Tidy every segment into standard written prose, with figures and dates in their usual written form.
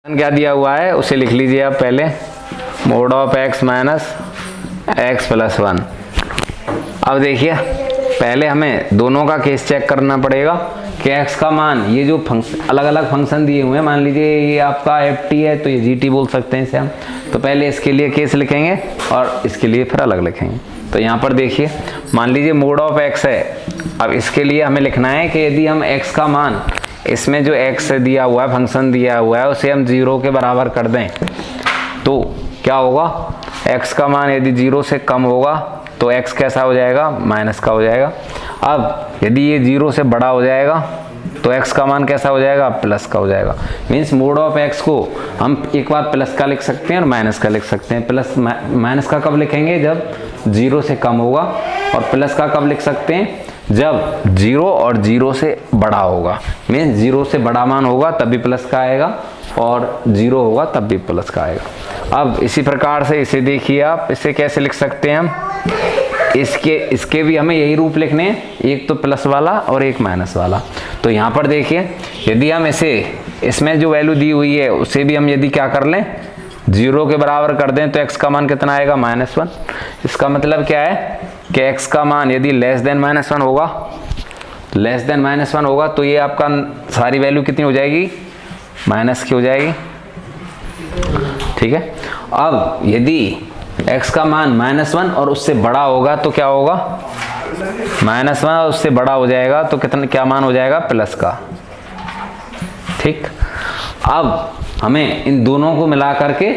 क्या दिया हुआ है उसे लिख लीजिए आप पहले, mode of x minus x plus 1। अब देखिए पहले हमें दोनों का केस चेक करना पड़ेगा कि x का मान, ये जो अलग अलग फंक्शन दिए हुए हैं, मान लीजिए ये आपका ft है तो ये gt बोल सकते हैं इसे हम। तो पहले इसके लिए केस लिखेंगे और इसके लिए फिर अलग लिखेंगे। तो यहाँ पर देखिए मान लीजिए मोड ऑफ x है। अब इसके लिए हमें लिखना है कि यदि हम x का मान, इसमें जो x दिया हुआ है, फंक्शन दिया हुआ है, उसे हम 0 के बराबर कर दें तो क्या होगा, x का मान यदि 0 से कम होगा तो x कैसा हो जाएगा, माइनस का हो जाएगा। अब यदि ये 0 से बड़ा हो जाएगा तो x का मान कैसा हो जाएगा, प्लस का हो जाएगा। मीन्स मोड ऑफ x को हम एक बार प्लस का लिख सकते हैं और माइनस का लिख सकते हैं। प्लस माइनस का कब लिखेंगे, जब 0 से कम होगा, और प्लस का कब लिख सकते हैं, जब 0 और 0 से बड़ा होगा। मीन्स 0 से बड़ा मान होगा तब भी प्लस का आएगा और 0 होगा तब भी प्लस का आएगा। अब इसी प्रकार से इसे देखिए आप, इसे कैसे लिख सकते हैं हम, इसके भी हमें यही रूप लिखने हैं, एक तो प्लस वाला और एक माइनस वाला। तो यहाँ पर देखिए यदि हम इसमें जो वैल्यू दी हुई है उसे भी हम यदि क्या कर लें, 0 के बराबर कर दें तो x का मान कितना आएगा, -1। इसका मतलब क्या है कि x का मान यदि लेस देन -1 होगा, लेस देन -1 होगा तो ये आपका सारी वैल्यू कितनी हो जाएगी, माइनस की हो जाएगी। ठीक है। अब यदि x का मान -1 और उससे बड़ा होगा तो क्या होगा, -1 और उससे बड़ा हो जाएगा तो कितना, क्या मान हो जाएगा, प्लस का। ठीक। अब हमें इन दोनों को मिला करके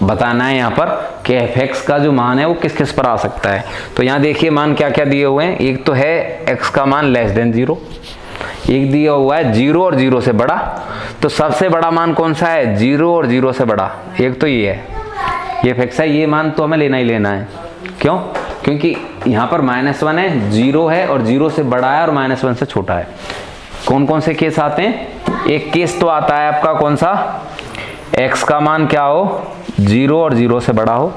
बताना है यहाँ पर कि fx का जो मान है वो किस किस पर आ सकता है। तो यहाँ देखिए मान क्या क्या दिए हुए हैं। एक तो है x का मान लेस देन 0, एक दिया हुआ है 0 और 0 से बड़ा। तो सबसे बड़ा मान कौन सा है, 0 और 0 से बड़ा, एक तो ये है, ये फिक्स है, ये मान तो हमें लेना ही लेना है। क्यों, क्योंकि यहाँ पर -1 है, 0 है और 0 से बड़ा है और -1 से छोटा है। कौन कौन से केस आते हैं, एक केस तो आता है आपका कौन सा, x का मान क्या हो, 0 और 0 से बड़ा हो।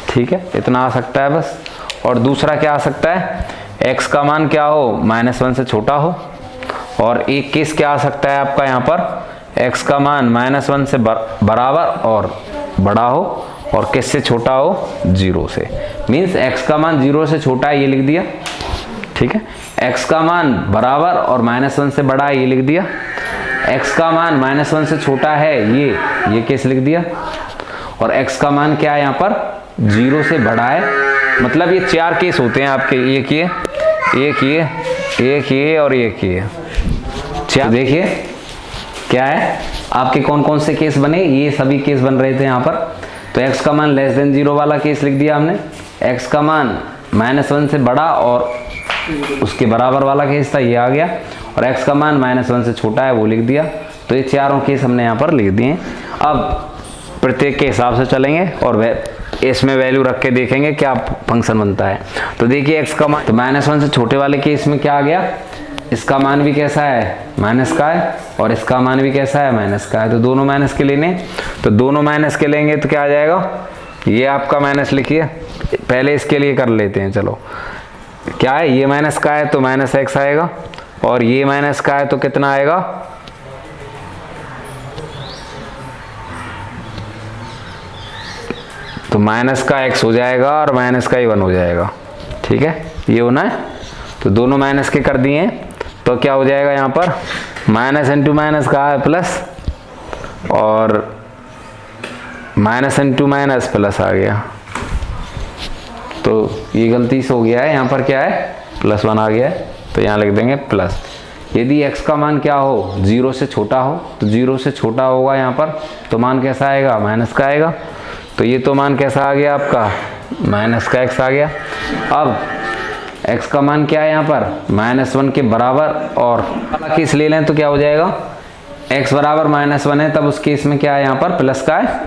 ठीक है, इतना आ सकता है बस। और दूसरा क्या आ सकता है, x का मान क्या हो, -1 से छोटा हो। और एक केस क्या आ सकता है आपका यहाँ पर, x का मान -1 से बराबर और बड़ा हो, और किससे छोटा हो, 0 से। मीन्स x का मान 0 से छोटा है, ये लिख दिया। ठीक है। x का मान बराबर और -1 से बड़ा है, ये लिख दिया। x का मान -1 से छोटा है, ये केस लिख दिया। और x का मान क्या है यहाँ पर, 0 से बड़ा है। मतलब ये 4 केस होते हैं आपके, एक ये और एक ये। देखिए क्या है आपके कौन कौन से केस बने, ये सभी केस बन रहे थे यहाँ पर। तो x का मान लेस देन 0 वाला केस लिख दिया हमने, x का मान -1 से बड़ा और उसके बराबर वाला केस था, ये आ गया। और x का मान -1 से छोटा है, वो लिख दिया। तो ये चारों केस हमने यहाँ पर लिख दिए। अब प्रत्येक के हिसाब से चलेंगे और इसमें वैल्यू रख के देखेंगे क्या फंक्शन बनता है। तो देखिए x का मान, तो -1 से छोटे वाले केस में क्या आ गया, इसका मान भी कैसा है, माइनस का है, और इसका मान भी कैसा है, माइनस का है। तो दोनों माइनस के लेने, तो दोनों माइनस के लेंगे तो क्या आ जाएगा, ये आपका माइनस लिखिए। पहले इसके लिए कर लेते हैं, चलो क्या है, ये माइनस का है तो -x आएगा, और ये माइनस का है तो कितना आएगा, तो माइनस का x हो जाएगा और माइनस का 1 हो जाएगा। ठीक है, ये होना है। तो दोनों माइनस के कर दिए, तो क्या हो जाएगा यहाँ पर, माइनस इंटू माइनस का है प्लस, और माइनस इंटू माइनस प्लस आ गया। तो ये गलती से हो गया है, यहाँ पर क्या है, +1 आ गया है, तो यहाँ लिख देंगे प्लस। यदि x का मान क्या हो, 0 से छोटा हो, तो 0 से छोटा होगा यहाँ पर, तो मान कैसा आएगा, माइनस का आएगा। तो ये तो मान कैसा आ गया आपका, माइनस का x आ गया। अब x का मान क्या है यहाँ पर, -1 के बराबर, और केस ले लें तो क्या हो जाएगा, x बराबर -1 है, तब उस केस में क्या है यहाँ पर, प्लस का है।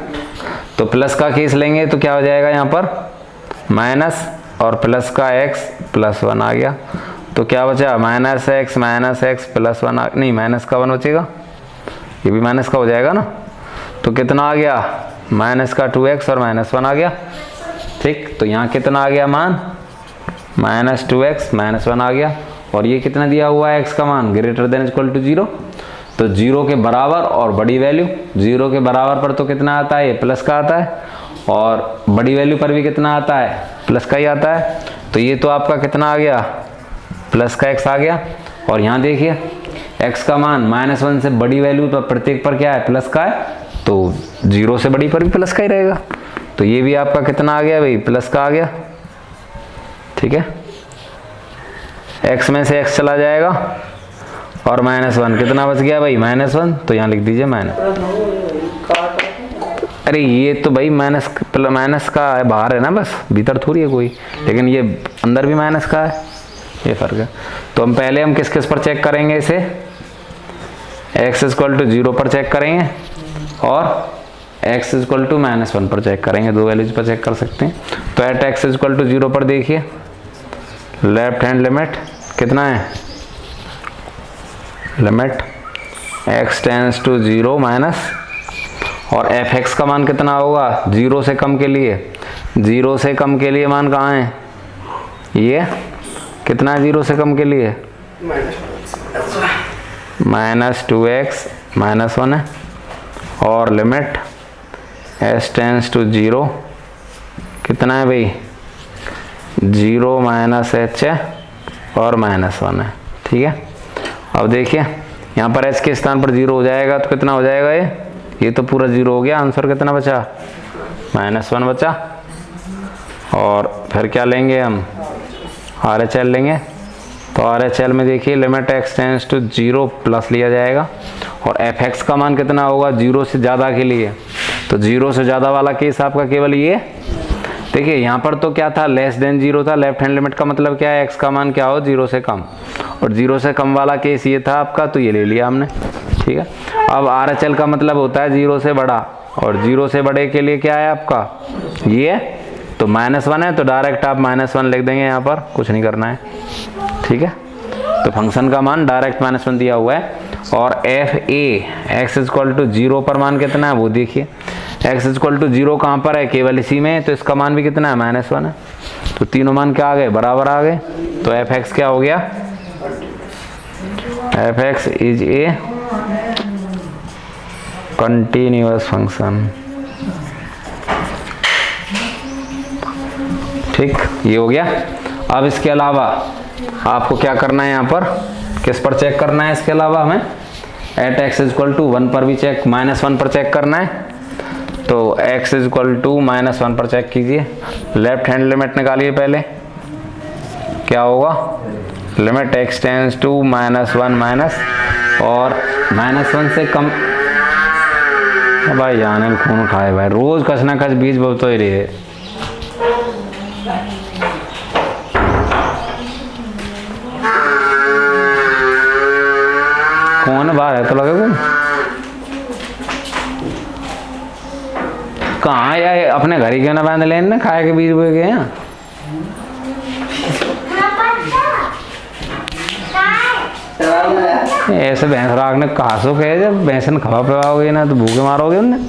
तो प्लस का केस लेंगे तो क्या हो जाएगा यहाँ पर, माइनस और प्लस का x +1 आ गया। तो क्या बचा, -x +1 नहीं, माइनस का 1 बचेगा, ये भी माइनस का हो जाएगा ना। तो कितना आ गया, माइनस का 2x और -1 आ गया। ठीक, तो यहाँ कितना आ गया मान, -2x -1 आ गया। और ये कितना दिया हुआ है, x का मान > 0। तो 0 के बराबर और बड़ी वैल्यू, 0 के बराबर पर तो कितना आता है, ये प्लस का आता है, और बड़ी वैल्यू पर भी कितना आता है, प्लस का ही आता है। तो ये तो आपका कितना आ गया, प्लस का x आ गया। और यहाँ देखिए x का मान -1 से बड़ी वैल्यू पर प्रत्येक पर क्या है, प्लस का है, तो 0 से बड़ी पर भी प्लस का ही रहेगा। तो ये भी आपका कितना आ गया भाई, प्लस का आ गया। ठीक है, x में से x चला जाएगा और -1 कितना बच गया भाई, -1, तो यहाँ लिख दीजिए माइनस। अरे ये तो भाई माइनस का है, बाहर है ना, बस भीतर थोड़ी है कोई, लेकिन ये अंदर भी माइनस का है, ये फर्क है। तो हम पहले हम किस किस पर चेक करेंगे, इसे x = 0 पर चेक करेंगे और x = -1 पर चेक करेंगे, दो वैल्यूज पर चेक कर सकते हैं। तो एट x = 0 पर देखिए लेफ्ट हैंड लिमिट कितना है, limit x tends to 0 minus, और fx का मान कितना होगा 0 से कम के लिए, 0 से कम के लिए मान कहाँ है, ये कितना है 0 से कम के लिए, -2x -1 है, और लिमिट s टेंड्स टू 0 कितना है भाई 0 -h है और -1 है। ठीक है, अब देखिए यहाँ पर h के स्थान पर 0 हो जाएगा तो कितना हो जाएगा, ये तो पूरा 0 हो गया, आंसर कितना बचा, -1 बचा। और फिर क्या लेंगे हम, RHL लेंगे। तो RHL में देखिए limit x tends to 0 plus लिया जाएगा, और fx का मान कितना होगा 0 से ज़्यादा के लिए, तो 0 से ज़्यादा वाला केस आपका केवल ये, देखिए यहाँ पर तो क्या था, लेस देन 0 था, लेफ्ट हैंड लिमिट का मतलब क्या है, x का मान क्या हो 0 से कम, और 0 से कम वाला केस ये था आपका, तो ये ले लिया हमने। ठीक है, अब RHL का मतलब होता है 0 से बड़ा, और 0 से बड़े के लिए क्या है आपका ये, तो -1 है, तो डायरेक्ट आप -1 लिख देंगे, यहाँ पर कुछ नहीं करना है। ठीक है, तो फंक्शन का मान डायरेक्ट -1 दिया हुआ है। और x = 0 पर मान कितना है वो देखिए, x = 0 कहाँ पर है, केवल इसी में, तो इसका मान भी कितना है -1 है, तो तीनों मान क्या आ गए, बराबर आ गए। तो fx क्या हो गया, fx is a continuous function. ठीक, ये हो गया। अब इसके अलावा आपको क्या करना है, यहाँ पर किस पर चेक करना है, इसके अलावा हमें एट x = 1 पर भी चेक, -1 पर चेक करना है। तो x = -1 पर चेक कीजिए, लेफ्ट हैंड लिमिट निकालिए पहले, क्या होगा, limit x tends to -1 minus, और -1 से कम, भाई जाने खून खाए भाई, रोज कछ ना कछ बीज बहुत ही रहे। कौन बाहर है तो लगे को कहाँ या अपने घर ही क्यों ना बांध लेन ना, खाए के बीज बोए गए हैं। ऐसे भैंस राग ने कहा सो कहे, जब भैंस ने खवा पिवाओगे ना तो भूखे मारोगे उन्हें।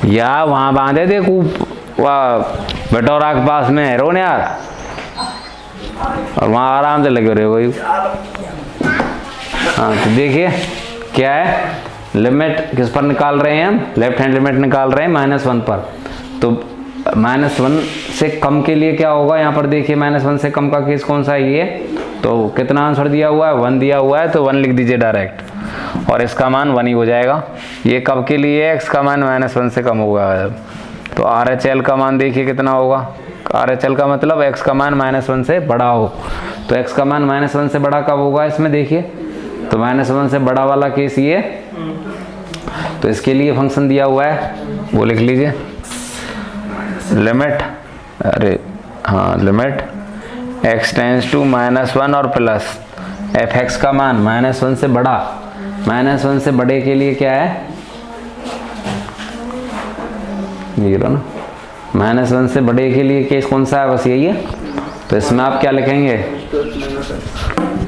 या वहां बांधे थे बटोरा के पास में है रोने यार, और वहां आराम से लगे रहे कोई। हाँ, तो देखिए क्या है, लिमिट किस पर निकाल रहे हैं हम, लेफ्ट हैंड लिमिट निकाल रहे हैं -1 पर। तो -1 से कम के लिए क्या होगा, यहाँ पर देखिए -1 से कम का केस कौन सा है, ये। तो कितना आंसर दिया हुआ है, 1 दिया हुआ है, तो 1 लिख दीजिए डायरेक्ट, और इसका मान 1 ही हो जाएगा। ये कब के लिए, x का मान -1 से कम होगा। तो RHL का मान देखिए कितना होगा, RHL का मतलब x का मान -1 से बड़ा हो। तो x का मान -1 से बड़ा कब होगा, इसमें देखिए, तो -1 से बड़ा वाला केस ये, तो इसके लिए फंक्शन दिया हुआ है, वो लिख लीजिए, लिमिट, अरे हाँ, लिमिट x टेंड्स टू -1 और प्लस fx का मान -1 से बड़ा, -1 से बड़े के लिए क्या है, 0 ना, -1 से बड़े के लिए केस कौन सा है, बस यही है। तो इसमें आप क्या लिखेंगे,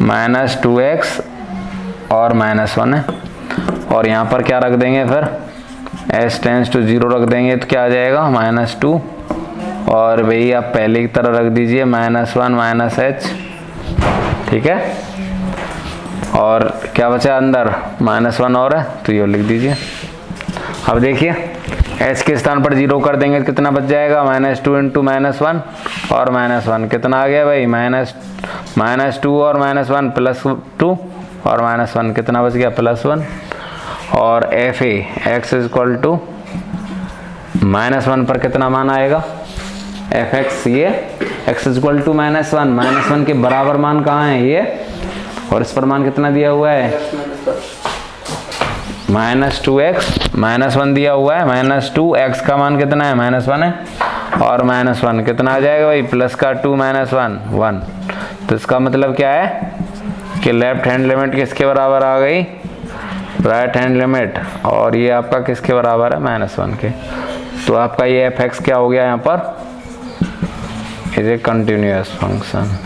-2x और -1 है, और यहाँ पर क्या रख देंगे, फिर s टेंड्स टू 0 रख देंगे, तो क्या आ जाएगा, -2 और वही आप पहले की तरह रख दीजिए -1 माइनस h, ठीक है। और क्या बचा अंदर, -1 और है तो ये लिख दीजिए। अब देखिए h के स्थान पर 0 कर देंगे तो कितना बच जाएगा, -2 इंटू -1 और -1 कितना आ गया भाई, -2 और -1 +2 और -1 कितना बच गया, +1। और F A X is equal to -1 पर कितना मान आएगा, एफ एक्स, ये एक्स इज इक्वल टू -1 के बराबर मान कहाँ है ये, और इस पर मान कितना दिया हुआ है, -2x, -1 दिया हुआ है, -2x का मान कितना है, -1 है, और -1 कितना आ जाएगा भाई, प्लस का 2 -1 तो इसका मतलब क्या है कि लेफ्ट हैंड लिमिट किसके बराबर आ गई, राइट हैंड लिमिट, और ये आपका किसके बराबर है, -1 के। तो आपका ये एफ एक्स क्या हो गया यहाँ पर, इज ए कंटिन्यूअस फंक्शन।